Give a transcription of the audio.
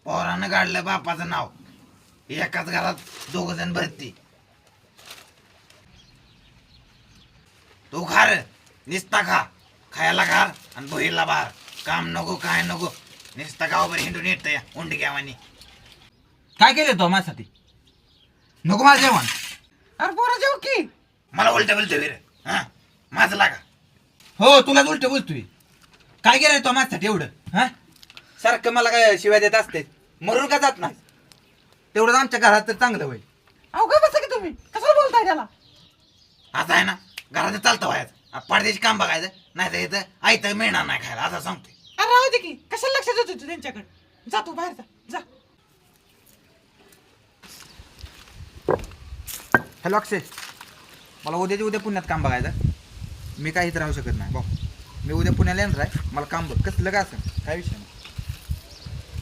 पोरानं काढलं बापाचं नाव. एकाच घरात 2 जण भरती. तू खा रे, निस्ता खा. खायला घाल आणि बहिरला बाहेर. काम नको काय नको, निस्ता गावभर हिंडून येत या उंडी घ्यावानी. काय केलं तो माझ्यासाठी? नको माझं जेवण. अरे पोरा जेव की. मला उलट बोलतो वीर. हा माझं लागा. हो तुलाच उलट बोलतोय. काय केलं तो माझ्यासाठी एवढं? हा सारखं मला काय शिवाय देत असते. मरून का जात नाही? तेवढं आमच्या घरात तर चांगलं होईल. अहो का बसा की तुम्ही कसं बोलताय त्याला? आता आहे ना घरात चालतं व्हायचं. पाडद्याची काम बघायचं नाही तर इथं आयतं मिळणार नाही खायला असं सांगतोय. अरे राहू दे की कशाला लक्ष देतो तू त्यांच्याकडे? जा तू बाहेर जा. हॅलो अक्षय, मला उद्या पुण्यात काम बघायचं. मी काही इथं राहू शकत नाही भाऊ. मी उद्या पुण्याला येणार आहे. मला काम बघ कसलं का असं काय विषय नाही.